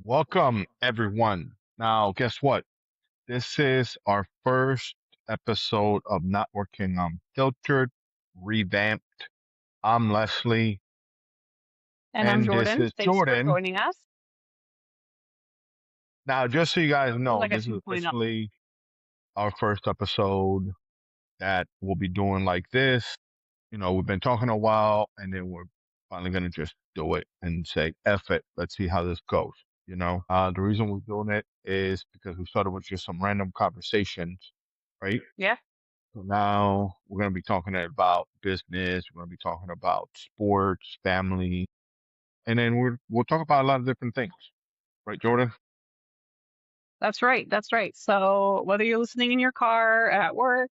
Welcome, everyone. Now, guess what? This is our first episode of NotWorking Unfiltered, revamped. I'm Leslie, And I'm and this Jordan. is Thanks for Jordan. joining us. Now, just so you guys This is know, like a this is 2.0. officially our first episode that we'll be doing like this. We've been talking a while, and then we're finally going to just do it and say, F it. Let's see how this goes. The reason we're doing it is because we started with just some random conversations, right? Yeah, So now we're going to be talking about business. We're going to be talking about sports, family, and then we'll talk about a lot of different things, right, Jordan? that's right. That's right. So whether you're listening in your car, at work,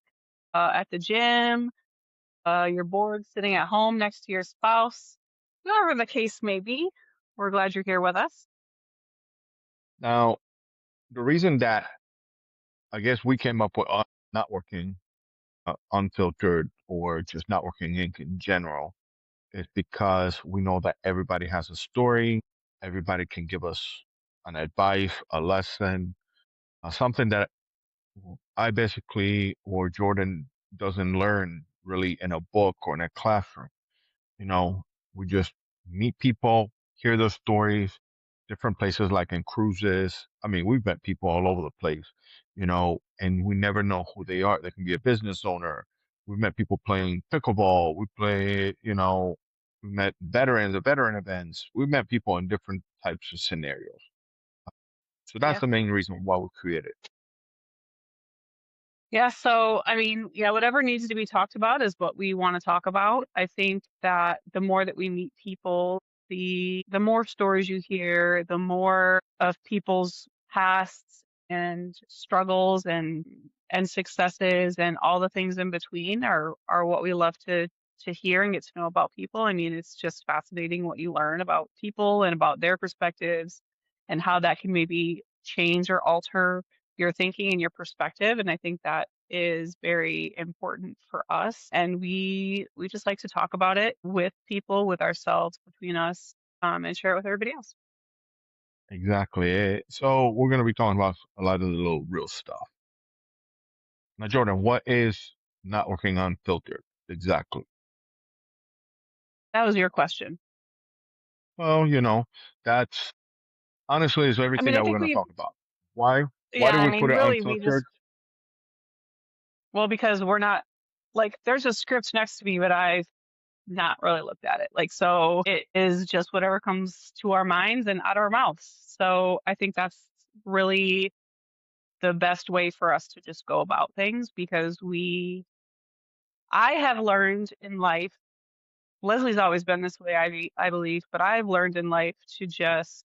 at the gym, you're bored sitting at home next to your spouse, whatever the case may be, we're glad you're here with us. Now, the reason that I guess we came up with not working unfiltered or just not working Inc. in general is because we know that everybody has a story. Everybody can give us an advice, a lesson, something that I basically or Jordan doesn't learn really in a book or in a classroom. You know, we just meet people, hear their stories, different places like in cruises. I mean, we've met people all over the place, and we never know who they are. They can be a business owner. We've met people playing pickleball. We met veterans at veteran events. We've met people in different types of scenarios. So that's Yeah. the main reason why we created. Yeah. So, I mean, yeah, whatever needs to be talked about is what we want to talk about. I think that the more that we meet people, the more stories you hear, the more of people's pasts and struggles and successes and all the things in between are what we love to hear and get to know about people. I mean, it's just fascinating what you learn about people and about their perspectives and how that can maybe change or alter your thinking and your perspective. And I think that is very important for us. And we just like to talk about it with people, with ourselves, between us, and share it with everybody else. Exactly. So we're going to be talking about a lot of the little real stuff. Now, Jordan, what is not working unfiltered? Exactly. That was your question. Well, that's honestly is I everything mean, I that we're think going to we, talk about. Why? Why yeah, do I we mean, put it really, we just, unfiltered? well, because we're not like, there's a script next to me, but I've not really looked at it. Like, so it is just whatever comes to our minds and out our mouths. So I think that's really the best way for us to just go about things because I have learned in life, Leslie's always been this way, I believe, but I've learned in life to just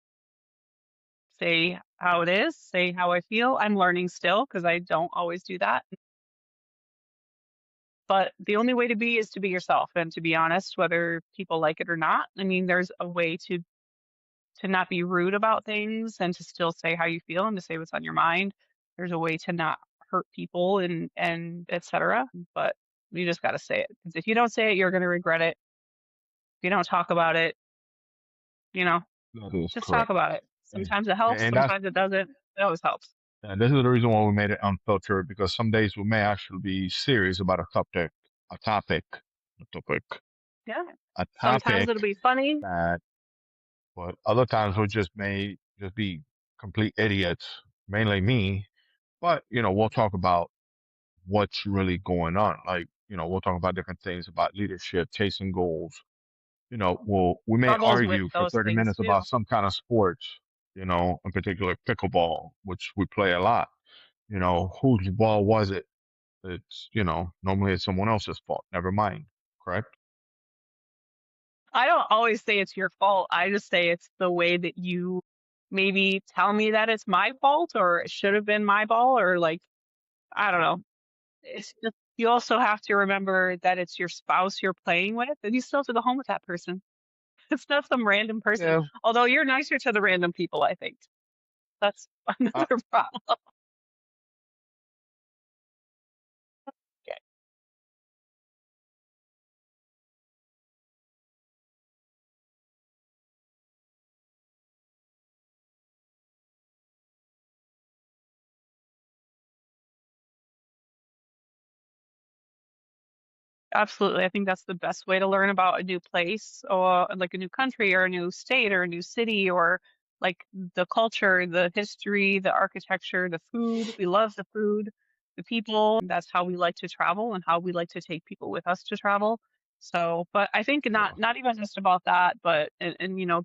say how it is, say how I feel. I'm learning still because I don't always do that. But the only way to be is to be yourself and to be honest, whether people like it or not. I mean, there's a way to not be rude about things and to still say how you feel and to say what's on your mind. There's a way to not hurt people and etc. But you just got to say it because if you don't say it, you're going to regret it. If you don't talk about it, you know, That is just talk correct. about it. And, Sometimes it helps, and that's sometimes it doesn't. It always helps. and this is the reason why we made it unfiltered because some days we may actually be serious about a topic, a topic, Yeah. a Sometimes topic it'll be funny. that, but other times we just may just be complete idiots, mainly me. But we'll talk about what's really going on. Like, we'll talk about different things about leadership, chasing goals. We may Struggles with argue for those 30 things minutes too. about some kind of sports, in particular pickleball, which we play a lot. Whose ball was it? Normally it's someone else's fault. Never mind. Correct? I don't always say it's your fault. I just say it's the way that you maybe tell me that it's my fault or it should have been my ball or like, I don't know. It's just, you also have to remember that it's your spouse you're playing with and you still have to go home with that person. It's not some random person. Yeah. Although you're nicer to the random people, I think. That's I, another problem. Absolutely. I think that's the best way to learn about a new place or like a new country or a new state or a new city or like the culture, the history, the architecture, the food. We love the food, the people. That's how we like to travel and how we like to take people with us to travel. So, but I think Yeah, not even just about that, but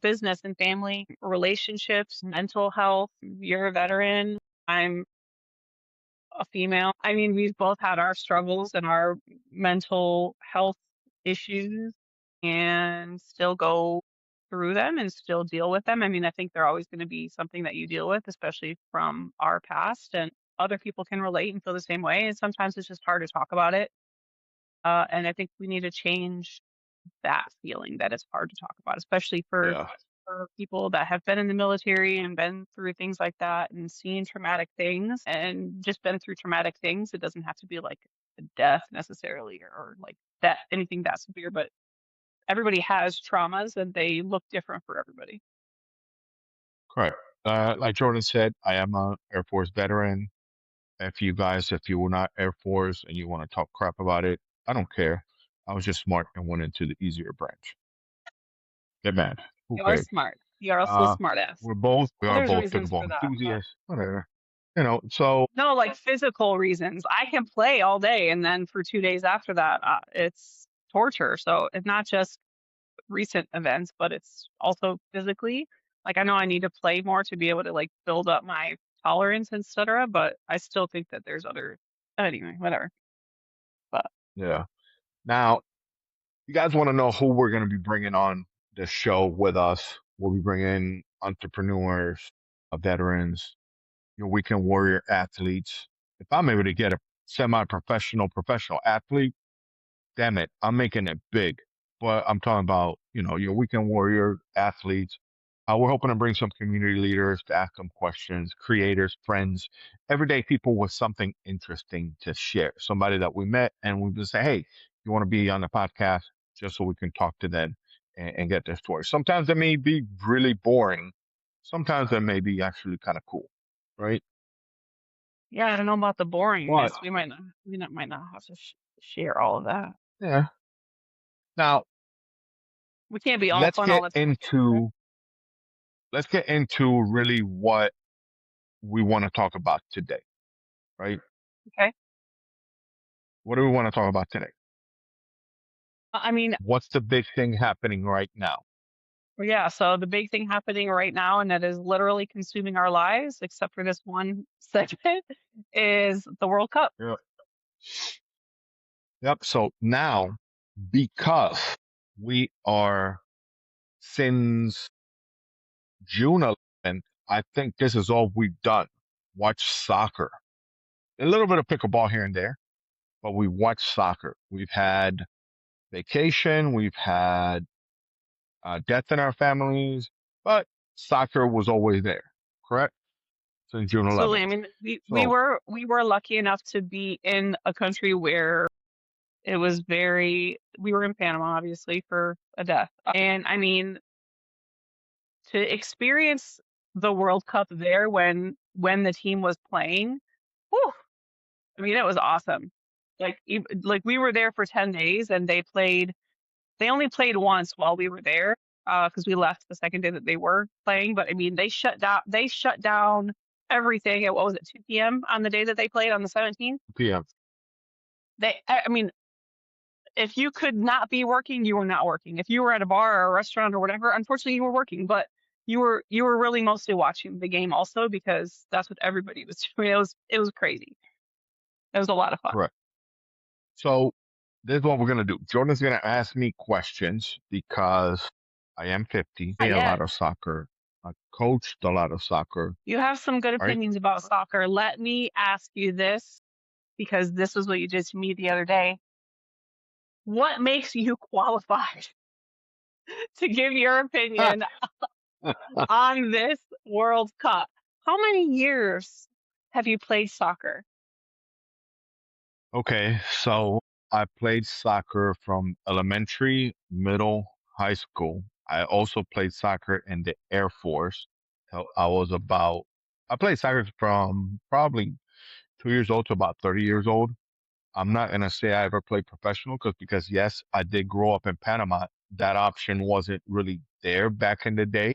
business and family relationships, mental health. You're a veteran. I'm a female. I mean, we've both had our struggles and our mental health issues and still go through them and still deal with them. I mean, I think they're always going to be something that you deal with, especially from our past, and other people can relate and feel the same way. And sometimes it's just hard to talk about it. And I think we need to change that feeling that it's hard to talk about, especially yeah, for people that have been in the military and been through things like that and seen traumatic things and just been through traumatic things. It doesn't have to be like a death necessarily or like that anything that severe, but everybody has traumas and they look different for everybody. correct. Like Jordan said, I am a Air Force veteran. If you were not Air Force and you want to talk crap about it, I don't care. I was just smart and went into the easier branch. Get mad. Who You are cares? smart. You are also a Uh, smart ass. we Well, are there's both reasons pickleball for that, but enthusiasts. Whatever. So no, like physical reasons. I can play all day and then for 2 days after that, it's torture. So it's not just recent events, but it's also physically. Like I know I need to play more to be able to like build up my tolerance, etc. But I still think that there's other anyway, whatever. But yeah. Now, you guys want to know who we're going to be bringing on the show with us? We'll be bringing entrepreneurs, veterans, your weekend warrior athletes. If I'm able to get a semi-professional, professional athlete, damn it, I'm making it big. But I'm talking about, your weekend warrior athletes. We're hoping to bring some community leaders to ask them questions, creators, friends, everyday people with something interesting to share. Somebody that we met and we just say, hey, you want to be on the podcast just so we can talk to them and get their story. Sometimes they may be really boring. Sometimes they may be actually kind of cool, right? yeah, I don't know about the But boringness. Might not have to share all of that. yeah, now We can't be all let's fun all get the time. Okay. into let's get into really what we want to talk about today, right? Okay. What do we want to talk about today? I mean, What's the big thing happening right now? yeah, so the big thing happening right now, and that is literally consuming our lives, except for this one segment, is the World Cup. Yep. Yep. So now, because we are since June 11th, I think this is all we've done. Watch soccer. A little bit of pickleball here and there, but we watch soccer. We've had vacation, we've had death in our families, but soccer was always there, correct? Since June Absolutely. 11th. I mean, So, we were lucky enough to be in a country where it was very we were in Panama obviously for a death. And I mean, to experience the World Cup there when the team was playing, whew, I mean, it was awesome. Like we were there for 10 days and they only played once while we were there because we left the second day that they were playing. But I mean, they shut down everything at what was it 2 p.m. on the day that they played on the 17th. PM. I mean, if you could not be working, you were not working. If you were at a bar or a restaurant or whatever, unfortunately you were working, but you were really mostly watching the game also because that's what everybody was doing. It was crazy. It was a lot of fun. Correct. So, this is what we're going to do. Jordan's going to ask me questions because I am 50, Not play a lot yet. of soccer. I coached a lot of soccer, You have some good right? opinions about soccer. Let me ask you this because this was what you did to me the other day. What makes you qualified to give your opinion on this World Cup? How many years have you played soccer? Okay, so I played soccer from elementary, middle, high school. I also played soccer in the Air Force. So I played soccer from probably 2 years old to about 30 years old. I'm not gonna say I ever played professional because yes, I did grow up in Panama. That option wasn't really there back in the day.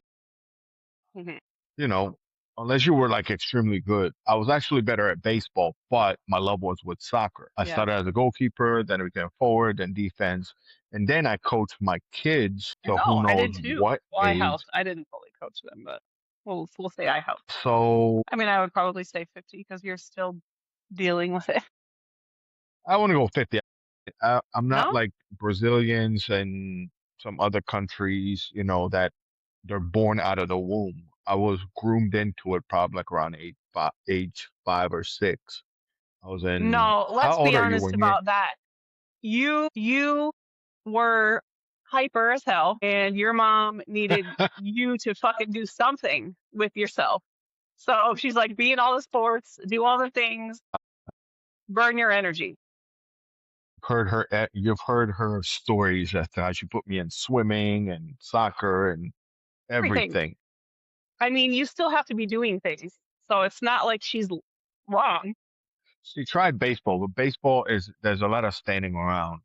Mhm. You know, unless you were like extremely good. I was actually better at baseball, but my love was with soccer. I Yeah. started as a goalkeeper, then I became forward, then defense, and then I coached my kids. So who Oh, I knows did too. what Well, I age? helped. I didn't fully coach them, but we'll say I helped. So I mean, I would probably say 50 because you're still dealing with it. I want to go 50. I'm not No? like Brazilians and some other countries, that they're born out of the womb. I was groomed into it probably like around age 5 or 6. I was in. No, How let's old be are you honest when you're? about that. You were hyper as hell and your mom needed you to fucking do something with yourself. So she's like, be in all the sports, do all the things, burn your energy. You've heard her stories as to how she put me in swimming and soccer and Everything. everything. I mean, you still have to be doing things. So it's not like she's wrong She tried baseball, but baseball is there's a lot of standing around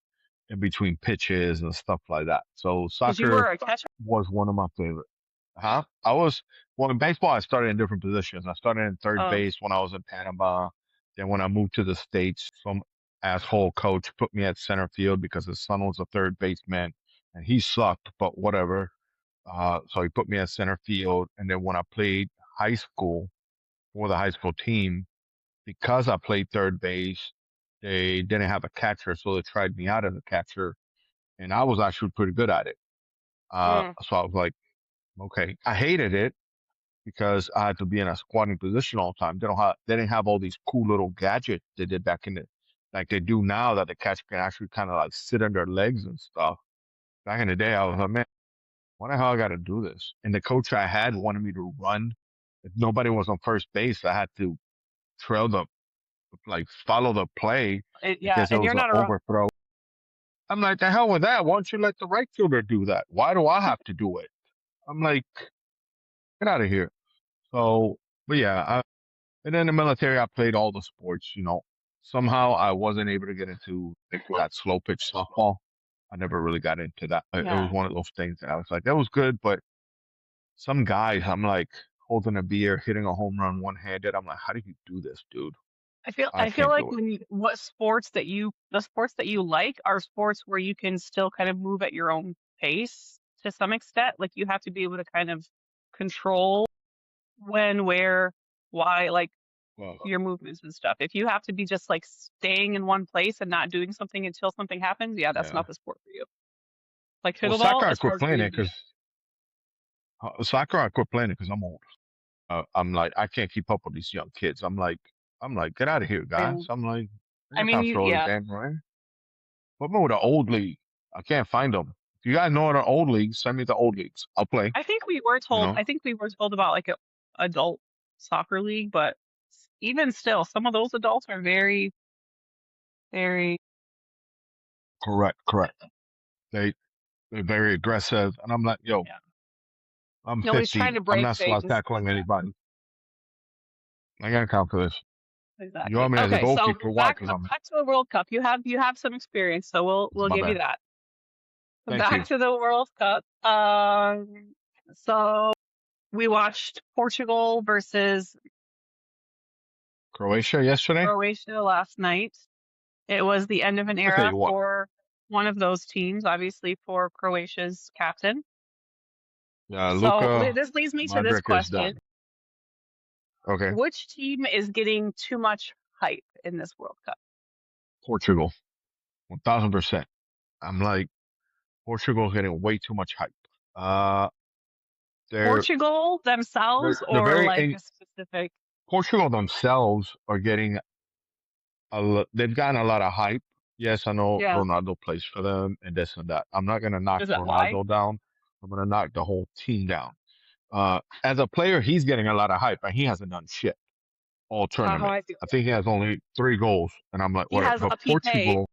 in between pitches and stuff like that. So because you soccer were a catcher. was one of my favorite. Huh? Well, in baseball, I started in different positions. I started in third Oh, base when I was in Panama. Then when I moved to the States, some asshole coach put me at center field because his son was a third baseman and he sucked, but whatever. So he put me at center field. And then when I played high school for the high school team, because I played third base, they didn't have a catcher, so they tried me out as a catcher, and I was actually pretty good at it. mm, So I was like, okay, I hated it because I had to be in a squatting position all the time. They didn't have all these cool little gadgets they did back in the like they do now that the catcher can actually kind of like sit on their legs and stuff. Back in the day, I was like, man, why the hell I got to do this? And the coach I had wanted me to run. If nobody was on first base, I had to trail the like follow the play in yeah, case it and was you're an not a overthrow. I'm like, the hell with that. Why don't you let the right fielder do that? Why do I have to do it? I'm like, get out of here. So, but yeah, and then in the military, I played all the sports. Somehow I wasn't able to get into that slow pitch softball. I never really got into that. It was yeah. one of those things that I was like, that was good, but some guys, I'm like holding a beer, hitting a home run one handed. I'm like, how do you do this, dude? I I feel can't like do it. when you, what sports that you the sports that you like are sports where you can still kind of move at your own pace to some extent. Like you have to be able to kind of control when, where, why, like Well, your movements and stuff. If you have to be just like staying in one place and not doing something until something happens, yeah, that's yeah. not the sport for you. Like Well, soccer, pickleball, I it's quit hard for playing you it to do because that. I'm old. I'm like, I can't keep up with these young kids. I'm like, get out of here, guys. And I'm like, I I got mean, time you, for all this yeah, damn right. Put me with an old league. I can't find them. If you guys know an old league, send me the old leagues. I'll play. You know, I think we were told about like a adult soccer league, but even still, some of those adults are very, very, correct, correct. They they're very aggressive, and I'm like, yo, yeah. I'm Nobody's trying 50. to I'm break not slot things. tackling anybody. I got to count for this. You Exactly. want me as a Okay, so goalkeeper? Why? Because I'm. back to the World Cup. You have some experience, so It's we'll my give you bad. that. Thank Back you. to the World Cup. So we watched Portugal versus Croatia yesterday. Croatia last night. It was the end of an I tell era you what. for one of those teams, obviously for Croatia's captain. Yeah, So Luka this leads me to this Modric is question. done. Okay, Which team is getting too much hype in this World Cup? Portugal, 1,000%. I'm like, Portugal's getting way too much hype. Uh, they're Portugal themselves they're or very like in a specific? Portugal themselves are getting they've gotten a lot of hype. Yes, I know Yeah. Ronaldo plays for them and this and that. I'm not gonna knock Is that why? Ronaldo down. I'm gonna knock the whole team down. As a player, he's getting a lot of hype, and he hasn't done shit all That's not how tournament. I feel. I think he has only 3 goals, and I'm like, He whatever. has But a PK. Portugal,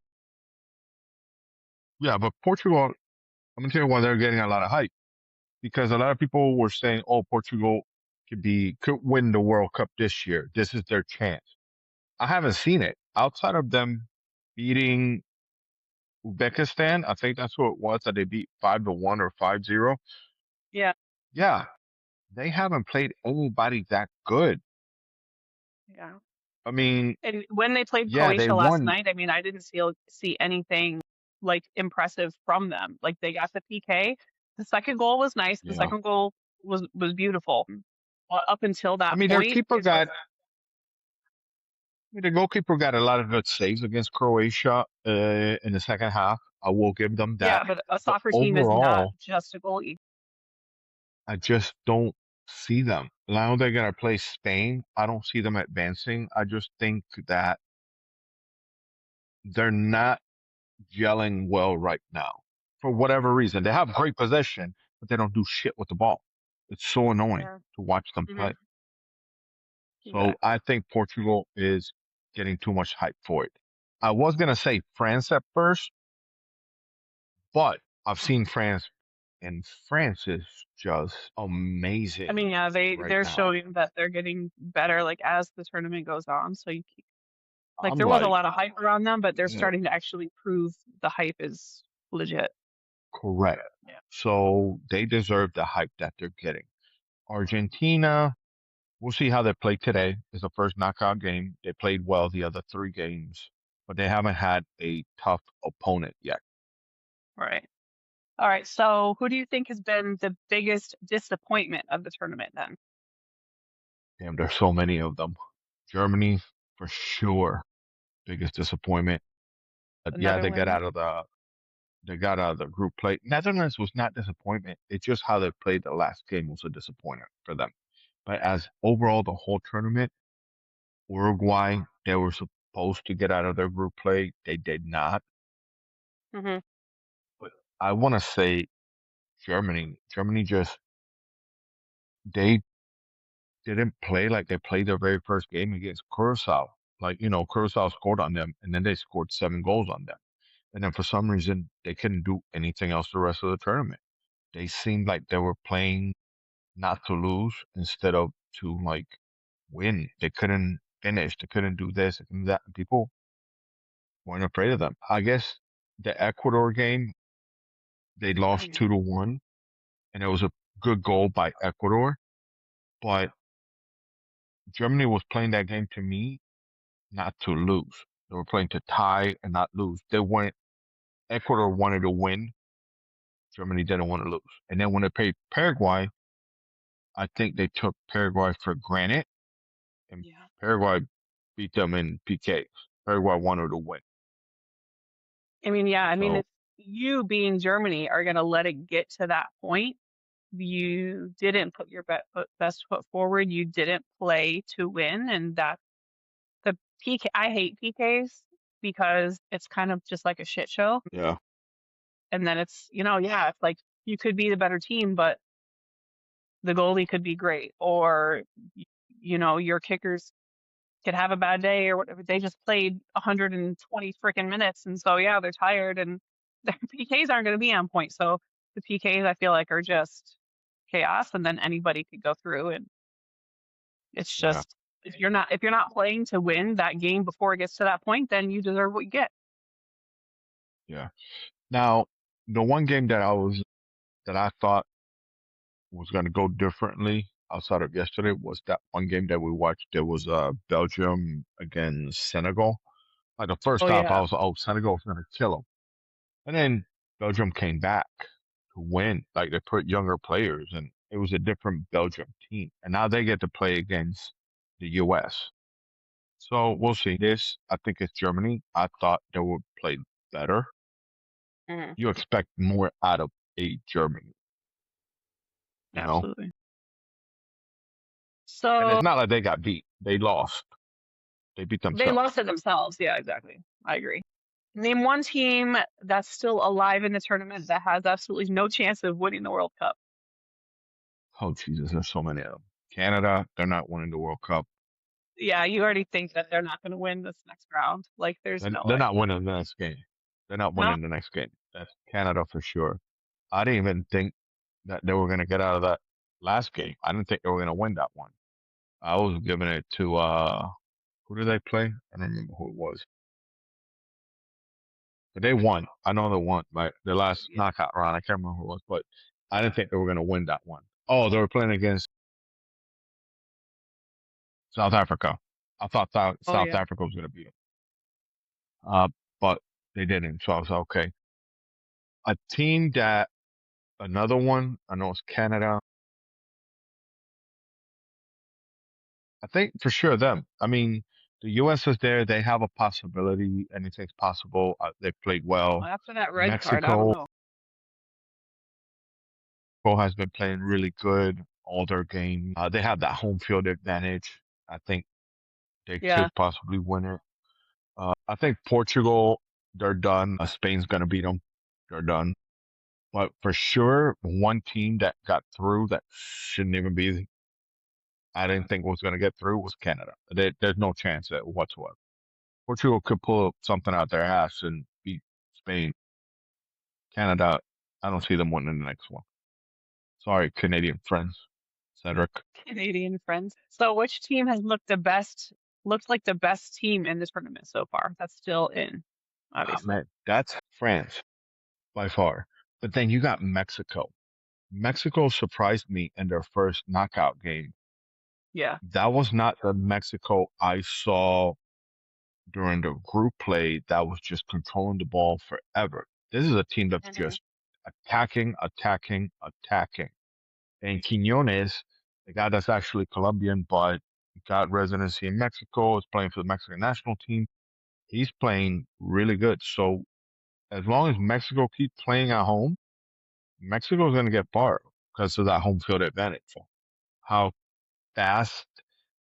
yeah, but Portugal, I'm gonna tell you why they're getting a lot of hype because a lot of people were saying, "Oh, Portugal could win the World Cup this year. This is their chance." I haven't seen it outside of them. beating Uzbekistan. I think that's what it was that they beat 5-1 or 5-0. Yeah, Yeah, they haven't played anybody that good. yeah. I mean, And when they played yeah, they Croatia last won. night, I mean, I didn't see anything like impressive from them. Like they got the PK. The second goal was nice. The Yeah. second goal was beautiful. Up until I that mean, their point, keeper it was got, I mean, the goalkeeper got a lot of good saves against Croatia in the second half. I will give them yeah, that. but a But soccer team is not overall, just a goalie. I just don't see them. Now they're gonna play Spain. I don't see them advancing. I just think that they're not gelling well right now for whatever reason. They have great possession, but they don't do shit with the ball. It's so annoying Yeah. to watch them Hmm. play. So I Exactly. think Portugal is getting too much hype for it. I was gonna say France at first, but I've seen France, and France is just I mean, amazing yeah, right they're now. showing that they're getting better like as the tournament goes on. So like I'm there was a like, lot of hype around them, but they're yeah, starting to actually prove the hype is legit. correct. Yeah. So they deserve the hype that they're getting. Argentina, we'll see how they play today. It's the first knockout game. They played well the other three games, but they haven't had a tough opponent yet. Right. All right. So who do you think has been the biggest disappointment of the tournament then? Damn, there's so many of them. Germany, for sure, biggest disappointment. But The yeah, Netherlands? they got out of the group play. Netherlands was not disappointment. It's just how they played the last game was a disappointment for them. But as overall the whole tournament, Uruguay, they were supposed to get out of their group play. They did not. Hmm. But I want to say Germany. Germany just they didn't play like they played their very first game against Curacao. Like, Curacao scored on them and then they scored 7 goals on them. And then for some reason they couldn't do anything else the rest of the tournament. They seemed like they were playing not to lose instead of to like win. They couldn't finish. They couldn't do this and that. And people weren't afraid of them. I guess the Ecuador game, they Oh lost yeah. 2-1 and it was a good goal by Ecuador. But Germany was playing that game to me not to lose. They were playing to tie and not lose. They weren't. Ecuador wanted to win. Germany didn't want to lose. And then when they played Paraguay, I think they took Paraguay for granted, and Yeah. Paraguay beat them in PKs. Paraguay wanted to win. I mean, yeah, I mean, So if you being Germany are going to let it get to that point, you didn't put your best foot forward. You didn't play to win. And that the PK, I hate PKs because it's kind of just like a shit show. yeah, And then yeah, it's like you could be the better team, but the goalie could be great. Or, your kickers could have a bad day or whatever. They just played 120 freaking minutes. And so, yeah, they're tired and their PKs aren't going to be on point. So the PKs I feel like are just chaos and then anybody could go through and it's yeah, just if you're not playing to win that game before it gets to that point, then you deserve what you get. yeah. Now, the one game that I thought was going to go differently outside of yesterday was that one game that we watched. There was Belgium against Senegal. Like the Oh first half, I yeah. was, oh, Senegal's going to kill them. And then Belgium came back to win. Like they put younger players, and it was a different Belgium team. And now they get to play against the U.S. So we'll see. I think it's Germany. I thought they would play better. Mhm. You expect more out of a Germany, you know? Absolutely. And So it's not like they got beat. They lost. They beat they themselves. lost it themselves. Yeah, exactly. I agree. Name one team that's still alive in the tournament that has absolutely no chance of winning the World Cup. Oh, Jesus, there's so many of them. Canada, they're not winning the World Cup. Yeah, you already think that they're not going to win this next round. Like, there's They're, no they're way. not winning the next game. They're not No. winning the next game. That's Canada for sure. I didn't even think that they were going to get out of that last game. I didn't think they were going to win that one. I was giving it to who did they play? I don't remember who it was. They won. I know they won, right? The last Yeah. knockout round. I can't remember who it was, but I didn't think they were going to win that one. Oh, they were playing against South Africa. I thought Oh South yeah. Africa was going to beat them, uh, but they didn't. So I was like, okay. A team that another one. I know it's Canada. I think for sure them. I mean, the U.S. is there. They have a possibility. Anything's possible. They played well. Well, after that red card, I don't Mexico know. has been playing really good all their games. They have that home field advantage. I think they Yeah. could possibly win it. I think Portugal, they're done. Spain's gonna beat them. They're done. But for sure, one team that got through that shouldn't even be, I didn't think was gonna get through was Canada. There's no chance whatsoever. Portugal could pull something out their ass and beat Spain. Canada, I don't see them winning the next one. Sorry, Canadian friends. Cedric. Canadian friends. So which team has looked like the best team in this tournament so far? That's still in, Ah, obviously. man, that's France by far. But then you got Mexico. Mexico surprised me in their first knockout game. Yeah. That was not the Mexico I saw during the group play that was just controlling the ball forever. This is a team that's Hmm. just attacking, attacking, attacking. And Quinones, the guy that's actually Colombian but got residency in Mexico, is playing for the Mexican national team. He's playing really good. So as long as Mexico keeps playing at home, Mexico's going to get far because of that home field advantage. How fast,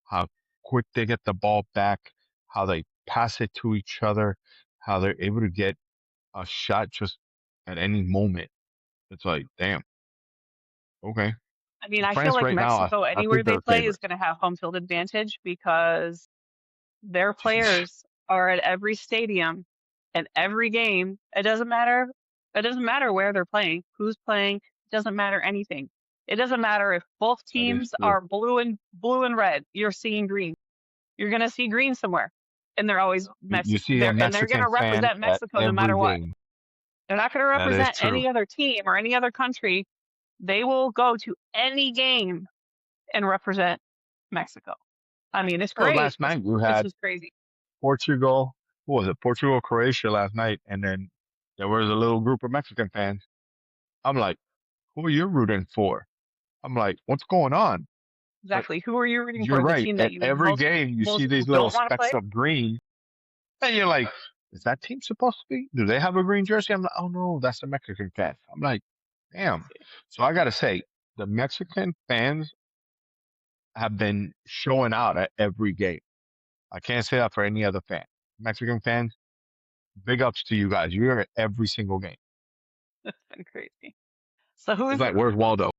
how quick they get the ball back, how they pass it to each other, how they're able to get a shot just at any moment. It's like, damn, okay. I mean, And I feel France like right now, Mexico, I anywhere think they they're play, is favorites. going to have home field advantage because their players are at every stadium and every game. It doesn't matter. It doesn't matter where they're playing, who's playing. It doesn't matter anything. It doesn't matter if both That is teams true. are blue and red. You're seeing green. You're going to see green somewhere, and they're always You Mexico. see a They're going Mexican to fan represent at Mexico no matter every what. game. They're not going to That is represent true. any other team or any other country. They will go to any game and represent Mexico. I mean, it's So great. last night you It's had just crazy. Portugal. Who was it? Portugal, Croatia last night, and then there was a little group of Mexican fans. I'm like, who are you rooting for? I'm like, what's going on? But Exactly. Who are you rooting you're for? The right. team that At you every game, you see most these people little don't want to specks play? of green, and you're like, is that team supposed to be? Do they have a green jersey? I'm like, oh no, that's the Mexican fan. I'm like, damn. So I gotta say, the Mexican fans have been showing out at every game. I can't say that for any other fan. Mexican fans, big ups to you guys. You're at every single game. It's been crazy. So It's who's like, where's Waldo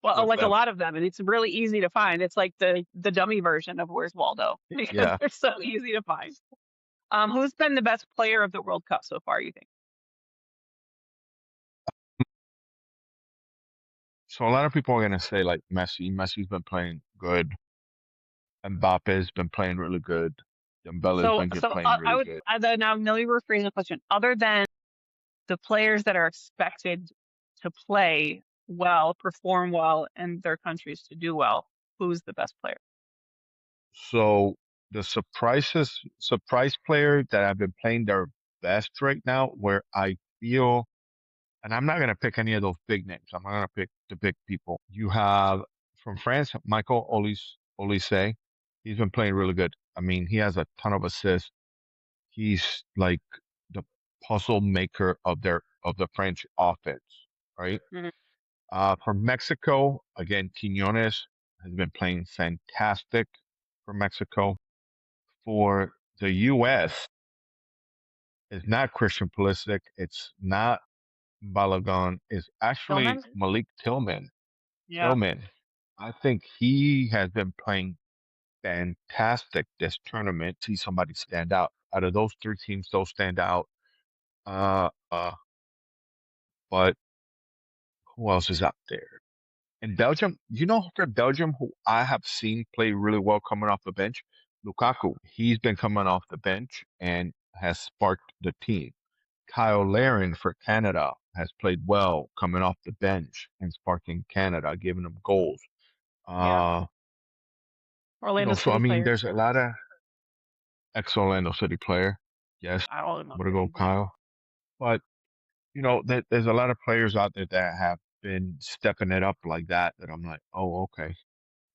well, with like a them? lot of them, and it's really easy to find. It's like the dummy version of Where's Waldo because Yeah. they're so easy to find. Who's been the best player of the World Cup so far, you think? So a lot of people are gonna say like Messi. Messi's been playing good. Mbappe's been playing really good. Dembele's been playing I really would good. now let me rephrase the question. Other than the players that are expected to play well, perform well, and their countries to do well, who's the best player? So the surprise player that have been playing their best right now, where I feel, and I'm not gonna pick any of those big names. I'm not gonna pick the big people. You have from France, Michael Olise. He's been playing really good. I mean, he has a ton of assists. He's like the puzzle maker of the French offense, right? Mhm. From Mexico, again, Quinones has been playing fantastic for Mexico. For the U.S., it's not Christian Pulisic. It's not Balogun. It's actually Tillman? Malik Tillman. Yeah. Tillman. I think he has been playing fantastic this tournament. See somebody stand out. Out of those three teams, those stand out. Uh, uh, but who else is out there? In Belgium, you know, for Belgium, who I have seen play really well coming off the bench, Lukaku. He's been coming off the bench and has sparked the team. Kyle Larin for Canada has played well coming off the bench and sparking Canada, giving them goals. Yeah. Uh, Orlando so I City mean, player. there's a lot of ex-Orlando City player. Yes, Orlando I'm gonna go City. Yeah. Kyle. But there's a lot of players out there that have been stepping it up like that. That I'm like, oh, okay,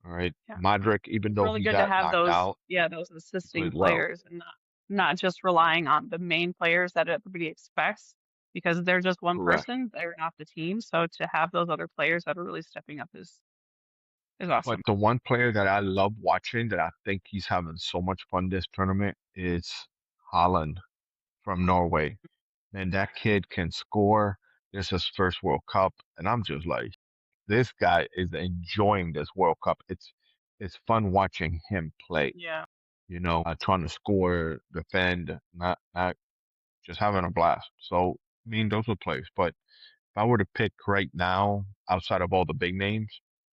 all right. Yeah. Modric, even It's though really he good to got have knocked those, out, yeah, those he assisting played well. players and not just relying on the main players that everybody expects because they're just one Correct. person, they're not the team. So to have those other players that are really stepping up is But awesome. the one player that I love watching, that I think he's having so much fun this tournament, is Holland from Norway. Man, that kid can score. This is his first World Cup, and I'm just like, this guy is enjoying this World Cup. It's fun watching him play. Yeah. Trying to score, defend, not just having a blast. So, I mean, those are plays. But if I were to pick right now, outside of all the big names,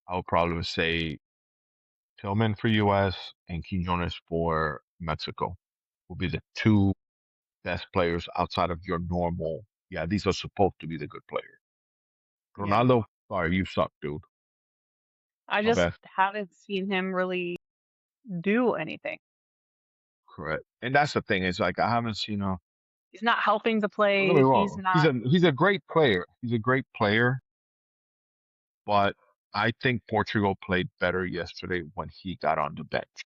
I would probably say Tillman for US and Quinones for Mexico will be the two best players outside of your normal. Yeah, these are supposed to be the good players. Yeah. Ronaldo, sorry, you suck, dude. I My just bad. haven't seen him really do anything. Correct. And that's the thing, is like I haven't seen a He's not helping the don't get me play. He's wrong. He's not, a he's a great player. He's a great player, but I think Portugal played better yesterday when he got on the bench.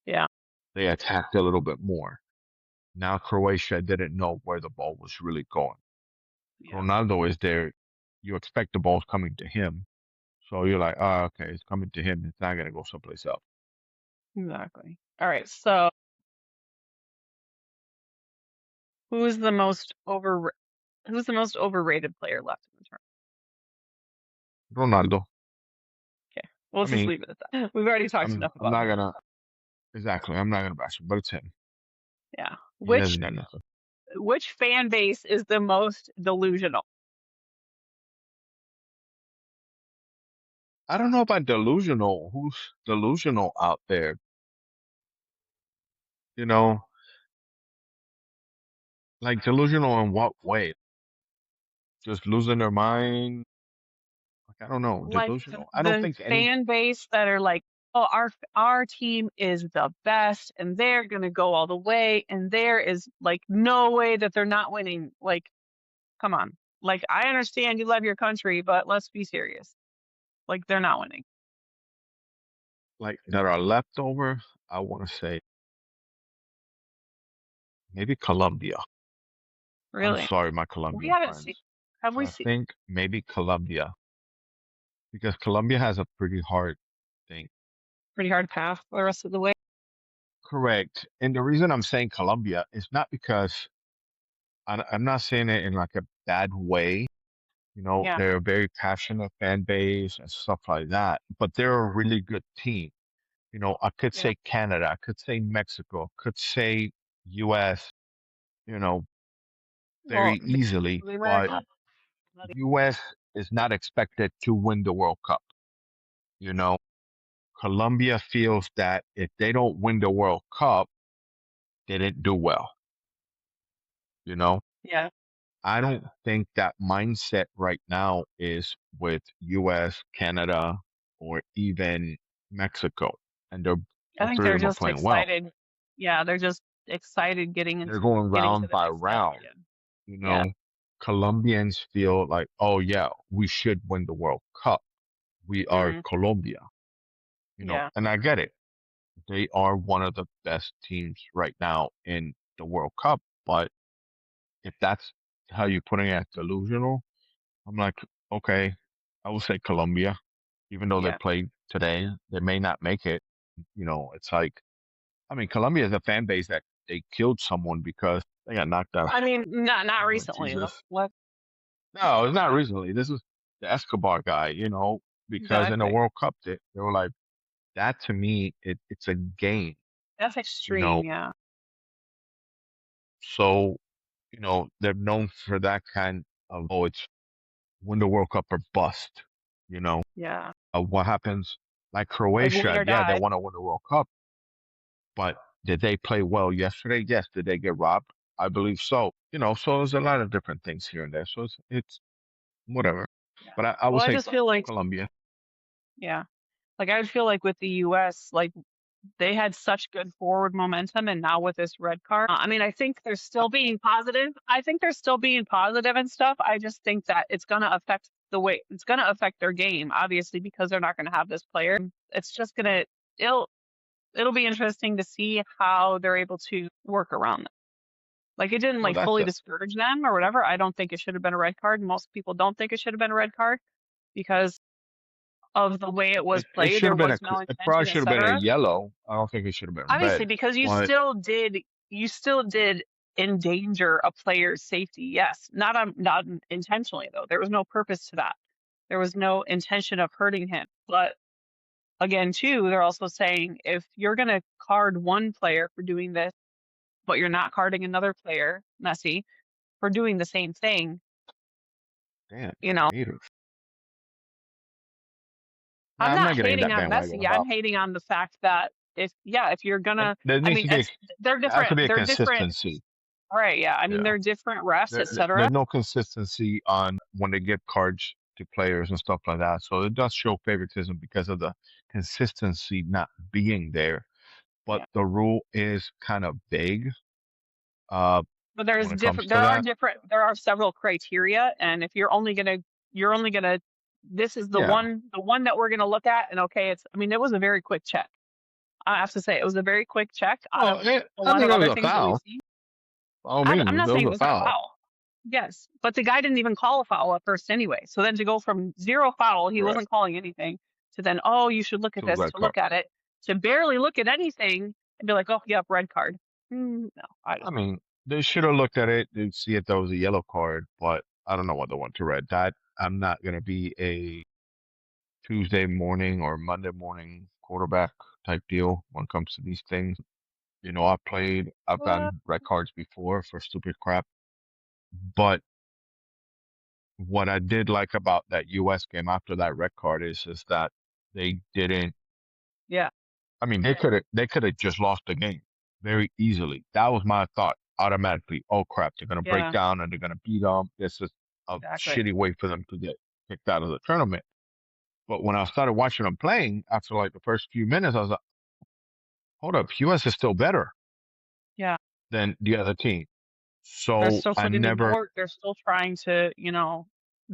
yeah, They attacked a little bit more. Now Croatia didn't know where the ball was really going. yeah, Ronaldo is there. You expect the ball's coming to him. So you're like, oh, okay, it's coming to him. It's not gonna go someplace else. exactly. All right. So who's the most over, who's the most overrated player left in the tournament? Ronaldo. Okay. We'll I just mean, leave it at that. We've already talked I'm enough I'm about not him. gonna exactly. I'm not gonna bash him, but it's him. Yeah. He hasn't done nothing. Which fan base is the most delusional? I don't know about delusional. Who's delusional out there? You know, like delusional in what way? Just losing their mind? Like I don't know. Like Delusional. I don't the think any fan base that are like, oh, our team is the best and they're gonna go all the way and there is like no way that they're not winning. Like, come on. Like I understand you love your country, but let's be serious. Like they're not winning. like that are left over. I want to say maybe Colombia. I'm Really. sorry, my We Colombian haven't seen friends, have but we I seen think maybe Colombia, because Colombia has a pretty hard thing. pretty hard path the rest of the way? Correct. And the reason I'm saying Colombia is not because I'm not saying it in like a bad way. Yeah, They're a very passionate fan base and stuff like that, but they're a really good team. I could yeah. say Canada, I could say Mexico, could say US, you know, Well, very easily, they win a but cup. US is not expected to win the World Cup. You know, Colombia feels that if they don't win the World Cup, they didn't do well. You know, Yeah. I don't think that mindset right now is with US, Canada, or even Mexico. And I all think three of they're them are just playing well. excited. Yeah, they're just excited They're going getting to round the by next step. round. Yeah. You Yeah. know, Colombians feel like, oh yeah, we should win the World Cup. We are Mm, Colombia, yeah. and I get it. They are one of the best teams right now in the World Cup. But if that's how you're putting it, delusional, I'm like, okay, I will say Colombia, even though they Yeah. played today, they may not make it. It's like, I mean, Colombia is a fan base that they killed someone because they got knocked out. I mean, not Oh, recently. Jesus. What No, it's not recently. This is the Escobar guy, because in the exactly? World Cup, they were like, that to me, it's a game, That's you know. extreme. Yeah. So, they're known for that kind of, oh, it's win the World Cup or bust, you know. Yeah. What happens, like Like win Croatia, or yeah, they die. want to win the World Cup, but did they play well yesterday? Yes. Did they get robbed? I believe so. So there's a lot of different things here and there. So it's whatever. Yeah. But I would Well, I say just feel like, Colombia. yeah, like I would feel like with the US, like they had such good forward momentum, and now with this red card, I mean, I think they're still being positive. I think they're still being positive and stuff. I just think that it's going to affect the way it's going to affect their game, obviously, because they're not going to have this player. It's just going to, it'll, it'll be interesting to see how they're able to work around that. Like it didn't No, like that's fully it. discourage them or whatever. I don't think it should have been a red card. Most people don't think it should have been a red card because of the way it was It played. should There have been was it probably malintention, should have been a etc. yellow. I don't think it should have been Obviously, red. because But you still did endanger a player's safety. Yes, not intentionally though. There was no purpose to that. There was no intention of hurting him. But again, too, they're also saying if you're going to card one player for doing this, but you're not carding another player, Messi, for doing the same thing, damn, you know, haters. I'm Nah, I'm not not getting in hating that on bandwagon Messi. I'm about. hating on the fact that if you're And gonna, there I needs mean, to be it's they're there has to different. be a They're different. consistency. All right, yeah. I mean, Yeah. they're different refs, There's etc. no consistency on when they give cards to players and stuff like that. So it does show favoritism because of the consistency not being there. But Yeah. the rule is kind of vague uh, But there's when it comes different. to that. There are several criteria, and if you're only gonna. This is Yeah. the one that we're gonna look at, and okay, it's. I mean, it was a very quick check. I have to say, it was a very quick check out Well, of a I lot mean, of it was other a things that we've foul. seen. By all I'm means, not it was saying it a was a foul. foul. Yes, but the guy didn't even call a foul at first anyway. So then to go from zero foul, he Correct. wasn't calling anything, to then, oh, you should look at To a this, red to card. look at it, to barely look at anything and be like, oh, yep, red card. No, I I just, mean, they should have looked at it to see if there was a yellow card, but I don't know what they want to red. That I'm not gonna be a Tuesday morning or Monday morning quarterback type deal when it comes to these things. I've what? gotten red cards before for stupid crap. But what I did like about that US game after that red card is that they didn't, Yeah, I mean, they could have just lost the game very easily. That was my thought automatically. Oh crap, they're gonna break yeah, down and they're gonna beat them. This is a exactly. shitty way for them to get kicked out of the tournament. But when I started watching them playing after like the first few minutes, I was like, hold up, US is still better Yeah, than the other team. they're So still I putting in the never work. They're still trying to,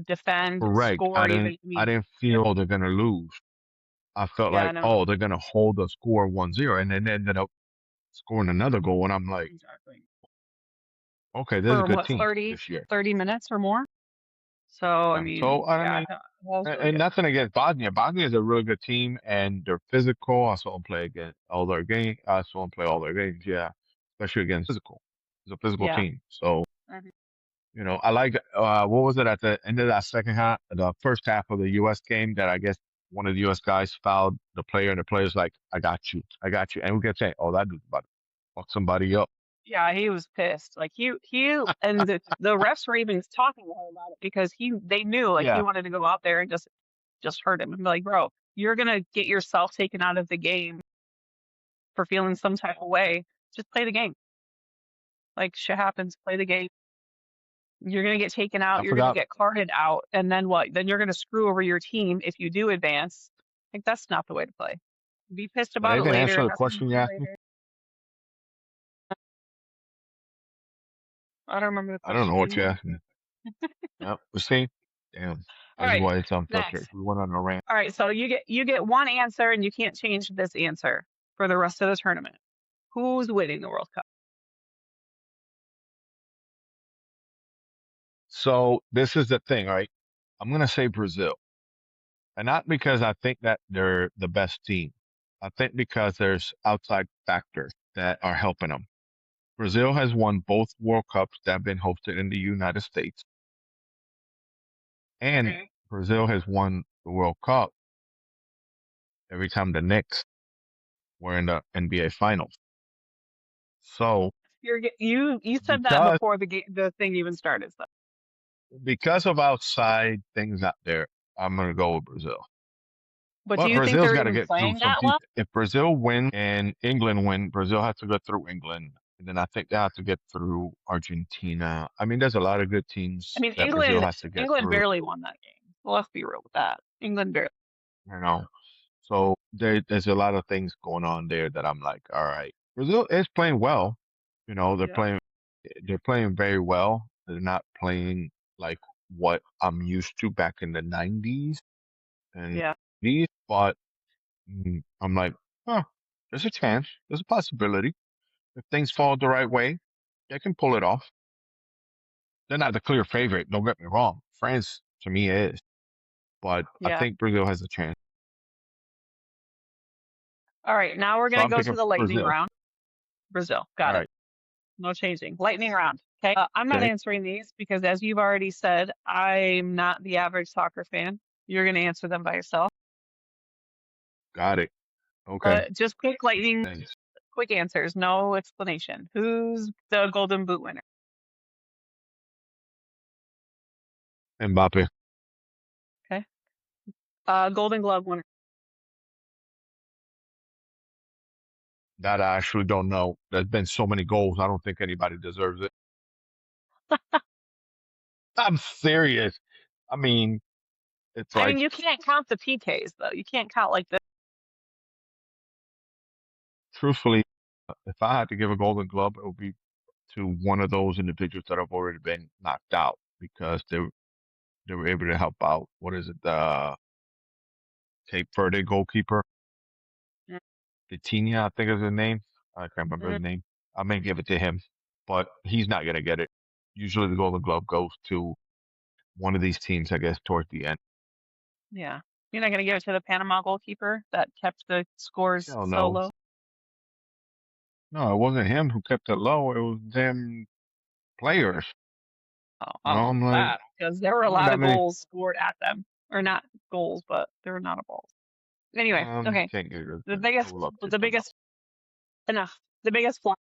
defend, correct. score even. I I mean, didn't feel they're gonna lose. I felt yeah, like, no, oh, they're gonna hold the score 1-0, and then they ended up scoring another goal, and I'm like, exactly. okay, this is a For good what, team this year. 30 minutes or more? So, I Yeah. So mean, I yeah, mean, that was really and good. nothing against Bosnia. Bosnia is a really good team, and they're physical. I saw them play against all their game. I saw them play all their games. Yeah, especially against physical. It's a physical Yeah. team. So Mhm. I like what was it at the end of that second half, the first half of the U.S. game that I guess one of the U.S. guys fouled the player, and the player's like, I got you," and we kept saying, "Oh, that dude's about to fuck somebody up." Yeah, he was pissed. Like he and the refs were even talking to him about it because they knew like he Yeah, wanted to go out there and just hurt him and be like, bro, you're gonna get yourself taken out of the game for feeling some type of way. Just play the game. Like shit happens, play the game. You're gonna get taken I out, you're gonna forgot, get carded out, and then what? Then you're gonna screw over your team if you do advance. Like that's not the way to play. Be pissed but I about it didn't later. answer It the has something question to you do asked me. later. I don't remember the I don't know question what you anymore. asked me. Yep, we see. Damn, All this is right, why it's unfiltered. next. We went on a rant. All right, so you get one answer and you can't change this answer for the rest of the tournament. Who's winning the World Cup? So this is the thing, right? I'm gonna say Brazil, and not because I think that they're the best team. I think because there's outside factors that are helping them. Brazil has won both World Cups that have been hosted in the United States, and Okay. Brazil has won the World Cup every time the Knicks were in the NBA Finals. So You said that because before the thing even started. So. because of outside things out there, I'm gonna go with Brazil. But do But you think Brazil's they're got to even get through playing some that teeth. well? If Brazil win and England win, Brazil has to go through England. and then I think they have to get through Argentina. I mean, there's a lot of good I teams mean, that Brazil England has to get England through. barely won that game. Well, let's be real with that. England barely. You know, so there's a lot of things going on there that I'm like, all right, Brazil is playing well. You know, Yeah. they're playing very well. They're not playing like what I'm used to back in the 90s and Yeah. these, but I'm like, huh, there's a chance, there's a possibility. If things fall the right way, they can pull it off. They're not the clear favorite, don't get me wrong. France to me is, but I Yeah. think Brazil has a chance. All right, now we're So gonna I'm go picking to the lightning Brazil. round. Brazil. All Got it. right. No changing. Lightning round. Okay. I'm not Okay. answering these because, as you've already said, I'm not the average soccer fan. You're going to answer them by yourself. Got it. Okay. Just quick lightning, Thanks. quick answers, no explanation. Who's the Golden Boot winner? Mbappe. Okay. Golden Glove winner. That I actually don't know. There's been so many goals. I don't think anybody deserves it. I'm serious. I mean, it's I mean, like, you can't count the PKs though. You can't count like the. truthfully, if I had to give a Golden Glove, it would be to one of those individuals that have already been knocked out because they were able to help out. What is it? The Cape Verde goalkeeper, Vitinha, I think is his name. I can't remember Mhm. his name. I may give it to him, but he's not gonna get it. Usually, the Golden Glove goes to one of these teams, I guess, towards the end. Yeah. You're not going to give it to the Panama goalkeeper that kept the scores Hell so no. low. No, it wasn't him who kept it low. It was them players. Oh, You I know, don't know I'm about like, that because there were a there weren't lot that of many. goals scored at them, or not goals, but there were not a balls. Anyway, okay. Can't get rid of The it. biggest, Pull up to the them. biggest, enough. The biggest flop,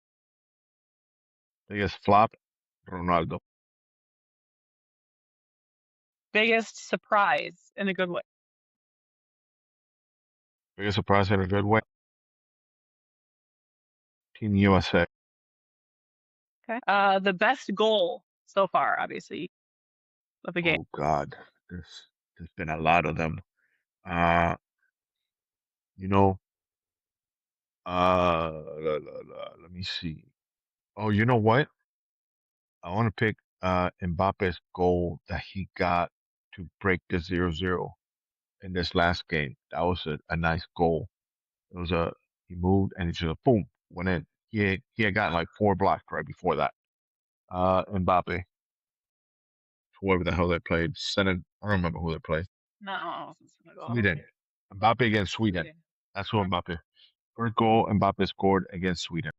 Biggest flop, Ronaldo. biggest surprise in a good way. Biggest surprise in a good way. Team USA. Okay. The best goal so far, obviously, of the game. Oh God, there's been a lot of them. Uh, you know, let me see. Oh, you know what? I want to pick Mbappe's goal that he got to break the 0-0 in this last game. That was a nice goal. It was he moved and he just boom went in. He had gotten like four blocks right before that. Mbappe, whoever the hell they played, Senate. I don't remember who they played. No, it's gonna go. Sweden. Mbappe against Sweden. Sweden. That's who Mbappe. First goal Mbappe scored against Sweden.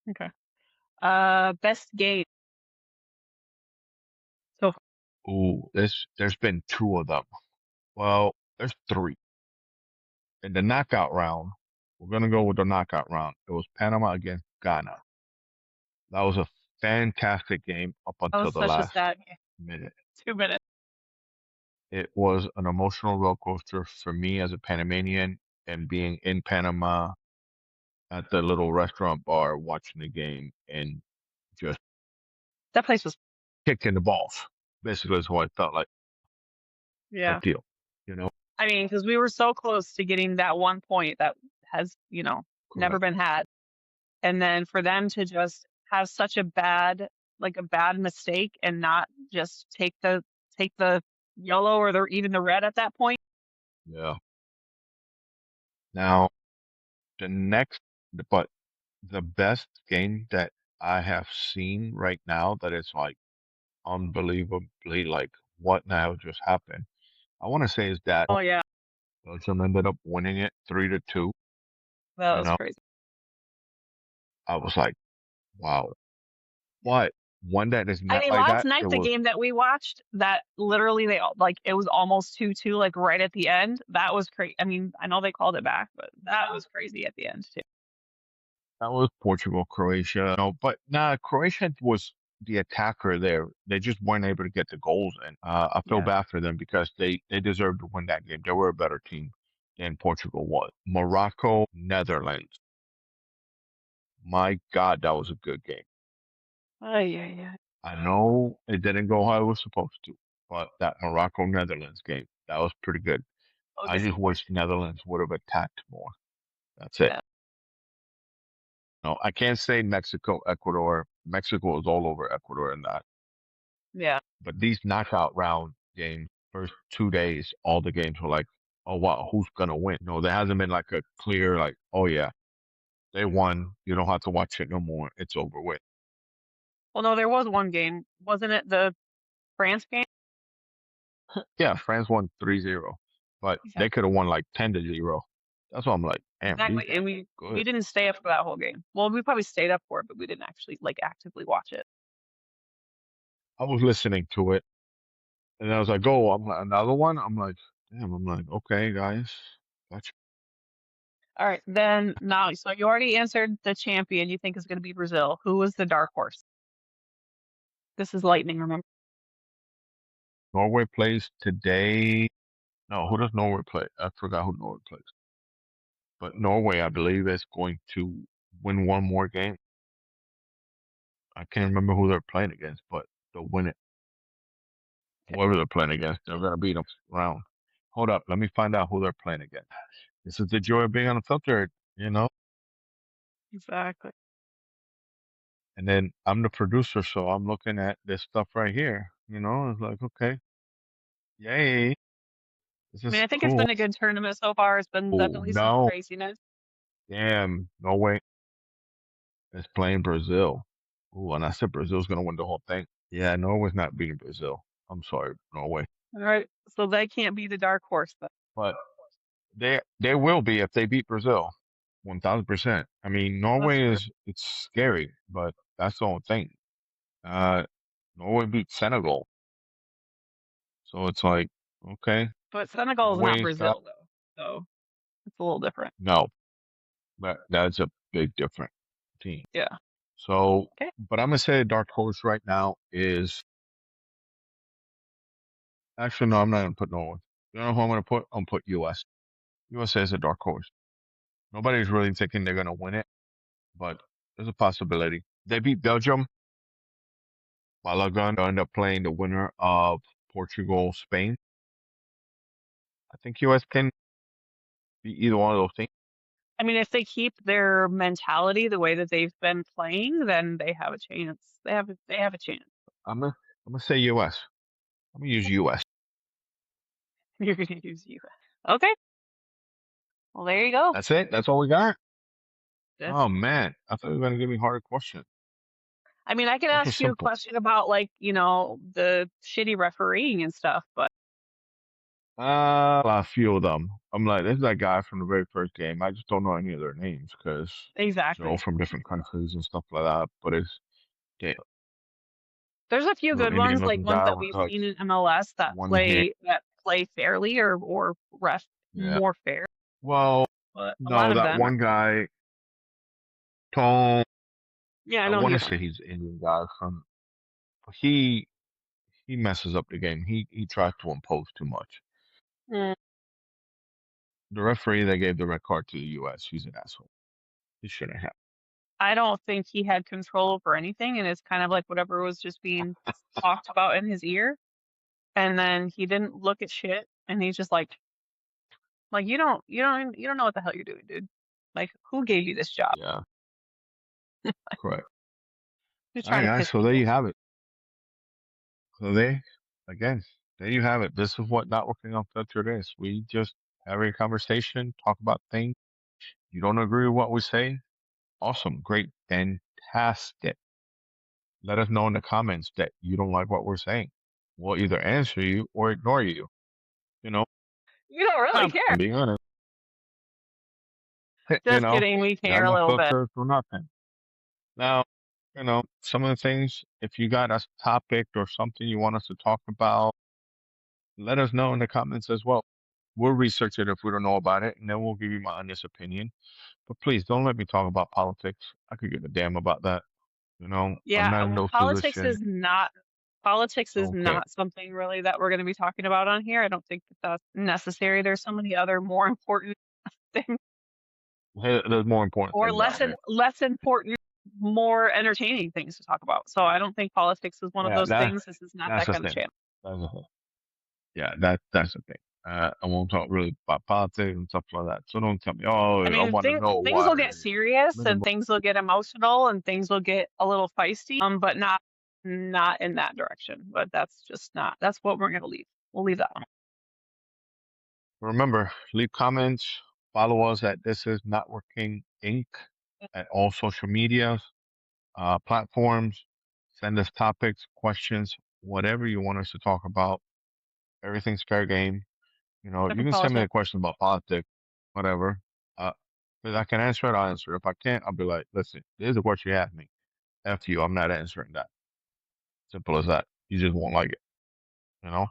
Okay. Best game so far. Ooh, there's been two of them. Well, there's three. In the knockout round, we're gonna go with the knockout round. It was Panama against Ghana. That was a fantastic game up That until was the such a last sad game. minute. 2 minutes. It was an emotional roller coaster for me as a Panamanian and being in Panama at the little restaurant bar watching the game and just That place was. kicking the balls. Basically, is what I felt like Yeah. type deal. You know, I mean, because we were so close to getting that 1 point that has, never correct. been had. And then for them to just have such a bad, like a bad mistake and not just take the yellow or even the red at that point. Yeah. Now the next, but the best game that I have seen right now that is like unbelievably like what now just happened. I want to say is that Oh yeah, Belgium ended up winning it 3-2. that You was know, crazy. I was like, wow. But one that is I not mean, like last that, it night the was game that we watched, that literally they like it was almost 2-2, like right at the end. That was crazy. I mean, I know they called it back, but that was crazy at the end too. that was Portugal, Croatia. No, but nah, Croatia was the attacker there. They just weren't able to get the goals in. I feel Yeah. bad for them because they deserved to win that game. They were a better team than Portugal was. Morocco, Netherlands. My God, that was a good game. Oh yeah, yeah. I know it didn't go how it was supposed to, but that Morocco Netherlands game, that was pretty good. Oh, I just wish Netherlands would have attacked more. That's it. yeah, No, I can't say Mexico, Ecuador. Mexico is all over Ecuador in that. yeah. But these knockout round games, first 2 days, all the games were like, oh wow, who's gonna win? No, there hasn't been like a clear like, oh yeah, they won. You don't have to watch it no more. It's over with. Well, no, there was one game, wasn't it? The France game. Yeah, France won 3-0, but Yeah, they could have won like 10-0. That's why I'm like, damn, these exactly. guys And are we good. didn't stay up for that whole game. Well, we probably stayed up for it, but we didn't actually like actively watch it. I was listening to it and I was like, oh, I'm like, another one. I'm like, damn. I'm like, okay, guys, gotcha. All right, then now, so you already answered the champion you think is going to be Brazil. Who was the dark horse? This is lightning, remember? Norway plays today. No, who does Norway play? I forgot who Norway plays. But Norway, I believe, is going to win one more game. I can't remember who they're playing against, but they'll win it. Okay, Whoever they're playing against, they're going to beat them round. Hold up, let me find out who they're playing against. This is the joy of being unfiltered, you know? exactly. And then I'm the producer, so I'm looking at this stuff right here. It's like, okay, yay, this I mean, is I think it's cool. been a good tournament so far. It's been Oh, definitely some no, craziness. damn, Norway is playing Brazil. Oh, and I said Brazil's going to win the whole thing. Yeah, Norway's not beating Brazil. I'm sorry, Norway. All right, so they can't be the dark horse then. But they will be if they beat Brazil, 1,000%. I mean, That's Norway true. it's scary, but that's the only thing. Uh, Norway beat Senegal, so it's like okay, But Senegal is not Norway's got Brazil though, so it's a little different. no, that's a big different team. Yeah. So, Okay. but I'm gonna say a dark horse right now is actually no, I'm not gonna put Norway. You know who I'm gonna put? I'm gonna put U.S. USA is a dark horse. Nobody's really thinking they're gonna win it, but there's a possibility. They beat Belgium. Malaga end up playing the winner of Portugal, Spain. I think US can beat either one of those teams. I mean, if they keep their mentality the way that they've been playing, then they have a chance. They have a chance. I'm gonna say US. I'm gonna use US. You're gonna use US. Okay. Well, there you go. That's it. That's all we got. That's Oh man, I thought you were gonna give me harder questions. I mean, I could Those are ask you a simple. question about like, the shitty refereeing and stuff, but A few of them. I'm like, this is that guy from the very first game. I just don't know any of their names because they're all exactly. from different countries and stuff like that. But it's damn, There's a few little good Indian ones, like looking ones guy that with we've like seen in MLS one hand. that play fairly or ref Yeah. more fair, Well, but a lot no, of that them are, one guy, Tom. yeah, I I know who want you're to talking say he's an Indian guy from. He he messes up the game. He tries to impose too much. about. The referee that gave the red card to the U.S. He's an asshole. He shouldn't have. I don't think he had control over anything, and it's kind of like whatever was just being talked about in his ear, and then he didn't look at shit, and he's just like you don't know what the hell you're doing, dude. Like, who gave you this job? Yeah, correct. You're All right, trying to guys. piss So there people you off. have it. So again, there you have it. This is what not working on filtered is. We just have a conversation, talk about things. You don't agree with what we say? Awesome, great, fantastic. Let us know in the comments that you don't like what we're saying. We'll either answer you or ignore you. You know, You don't really care. I'm being honest. You Just know, kidding. We we got care a no little bit. filter for nothing. Now, some of the things, if you got a topic or something you want us to talk about, let us know in the comments as well. We'll research it if we don't know about it, and then we'll give you my honest opinion. But please don't let me talk about politics. I could give a damn about that. I'm Yeah, not in well, those positions. politics is Okay. not something really that we're going to be talking about on here. I don't think that that's necessary. There's so many other more important things Hey, there's more important or things out here. less important more entertaining things to talk about. So I don't think politics is one of Yeah, those things. This is not that's that the kind of thing. channel. That's the thing. Yeah, that's the thing. I won't talk really about politics and stuff like that. So don't tell me, oh, I I mean, want to know things why. will get serious and Minimum. things will get emotional and things will get a little feisty, but not in that direction. But that's just not. That's what we're gonna leave. We'll leave that one. Remember, leave comments. Follow us at This Is Not Working Inc. at all social media platforms. Send us topics, questions, whatever you want us to talk about. Everything's fair game. You know, Except you for can send me a politics. question about politics, whatever. Uh, if I can answer it, I'll answer it. If I can't, I'll be like, listen, this is what you asked me. F you, I'm not answering that. Simple as that. You just won't like it, you know?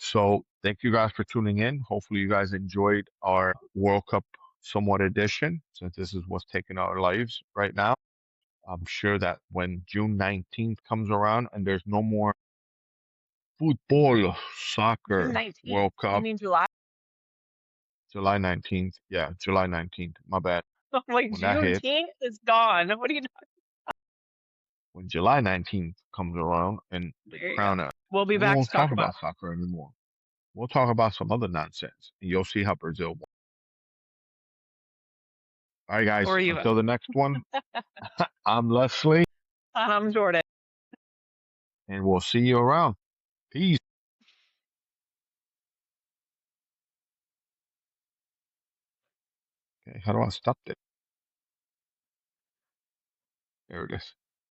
So thank you guys for tuning in. Hopefully you guys enjoyed our World Cup somewhat edition, since this is what's taking our lives right now. I'm sure that when June 19th comes around and there's no more football, June soccer, 19th. World You Cup, mean July? July 19th. Yeah, July 19th. My bad. I'm like When that hits, Juneteenth is gone. What are you doing? when July 19th comes around and the There you go. crown out, We'll be we back to won't talk talk about about it. soccer anymore. We'll talk about some other nonsense. And you'll see how Brazil won. All right, guys. Or even. Until the next one, I'm Leslie, I'm Jordan. and we'll see you around. Peace. Okay, how do I stop this? There it is.